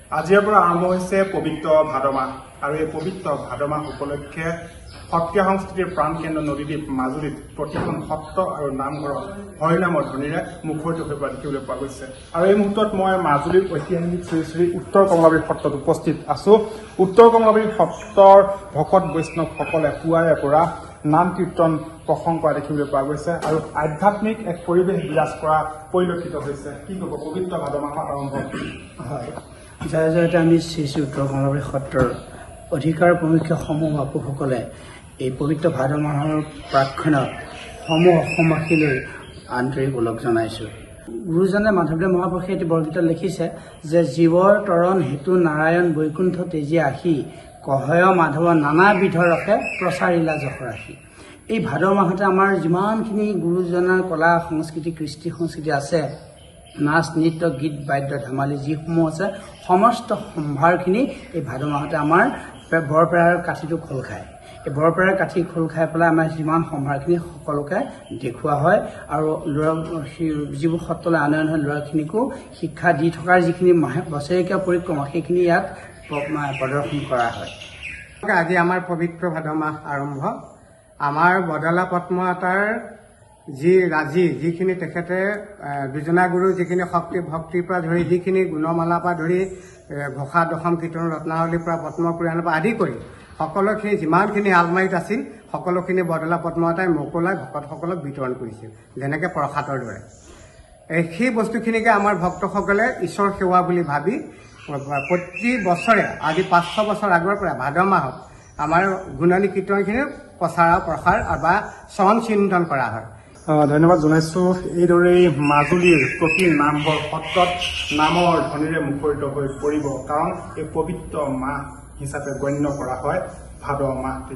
আজিৰ পৰা আৰম্ভ হৈছে পবিত্ৰ ভাদ মাহ আৰু এই পবিত্ৰ ভাদ মাহ উপলক্ষে সত্ৰীয়া সংস্কৃতিৰ প্ৰাণকেন্দ্ৰ নদীদ্বীপ মাজুলীত প্ৰতিখন সত্ৰ আৰু নামঘৰত হৰিনামৰ ধ্বনিৰে মুখৰিত হৈ পৰা দেখিবলৈ পোৱা গৈছে। আৰু এই মুহূৰ্তত মই মাজুলীৰ ঐতিহাসিক শ্ৰী শ্ৰী উত্তৰ কমলাবাৰী সত্ৰত উপস্থিত আছো। উত্তৰ কমলাবাৰী সত্ৰৰ ভকত বৈষ্ণৱসকলে পুৱাৰে পৰা নাম কীৰ্তন প্ৰসংগ কৰা দেখিবলৈ পোৱা গৈছে আৰু আধ্যাত্মিক এক পৰিৱেশ বিৰাজ কৰা পৰিলক্ষিত হৈছে। কি ক'ব পবিত্ৰ ভাদ মাহৰ আৰম্ভ? হয়, যাৰ জৰিয়তে আমি শ্ৰী শ্ৰী উত্তৰ কমলাবাৰী সত্ৰৰ অধিকাৰ প্ৰমুখ্য সমূহ বাপুসকলে এই পবিত্ৰ ভাদ মাহৰ প্ৰাক্ষণত সমূহ অসমবাসীলৈ আন্তৰিক ওলগ জনাইছোঁ। গুৰুজনে মাধৱদেৱ মহাপুৰুষে এটি বৰগীতত লিখিছে যে জীৱৰ তৰণ হেতু নাৰায়ণ বৈকুণ্ঠ তেজী আহি কহয় মাধৱ নানাবিধ ৰসে প্ৰচাৰিলা যশৰাশি। এই ভাদ মাহতে আমাৰ যিমানখিনি গুৰুজনাৰ কলা সংস্কৃতি কৃষ্টি সংস্কৃতি আছে, নাচ নৃত্য গীত বাদ্য ধেমালি যিসমূহ আছে, সমস্ত সম্ভাৰখিনি এই ভাদ মাহতে আমাৰ বৰপেৰাৰ কাঠিটো খোল খায়। এই বৰপেৰাৰ কাঠি খোল খাই পেলাই আমাৰ যিমান সম্ভাৰখিনি সকলোকে দেখুওৱা হয় আৰু ল'ৰা যিবোৰ সত্ৰলৈ আনয়ন হয় ল'ৰাখিনিকো শিক্ষা দি থকাৰ যিখিনি বছৰেকীয়া পৰিক্ৰমা সেইখিনি ইয়াত প্ৰদৰ্শন কৰা হয়। আজি আমাৰ পবিত্ৰ ভাদ মাহ আৰম্ভ। আমাৰ বদলা পদ্মতাৰ যিখিনি তেখেতে বিজনা গুৰুৰ যিখিনি শক্তি ভক্তিৰ পৰা ধৰি যিখিনি গুণমালাৰ পৰা ধৰি ঘোষা দশম কীৰ্তন ৰত্নাৱলীৰ পৰা পদ্মপুৰাণৰ পৰা আদি কৰি সকলোখিনি যিমানখিনি আলমাৰীত আছিল সকলোখিনি বদলা পদ্মতাই মোকলাই ভকতসকলক বিতৰণ কৰিছিল, যেনেকৈ প্ৰসাদৰ দৰে। সেই বস্তুখিনিকে আমাৰ ভক্তসকলে ঈশ্বৰ সেৱা বুলি ভাবি প্ৰতি বছৰে আজি 500 বছৰ আগৰ পৰা ভাদ মাহত আমাৰ গুণানী কীৰ্তনখিনি প্ৰসাৰ বা চৰণ চিন্তন কৰা হয়। ধন্যবাদ জনাইছো। এইদৰেই মাজুলীৰ প্ৰতি নামঘৰ সত্ৰত নামৰ ধ্বনিৰে মুখৰিত হৈ পৰিব, কাৰণ এই পবিত্ৰ মাহ হিচাপে গণ্য কৰা হয় ভাদ মাহটি।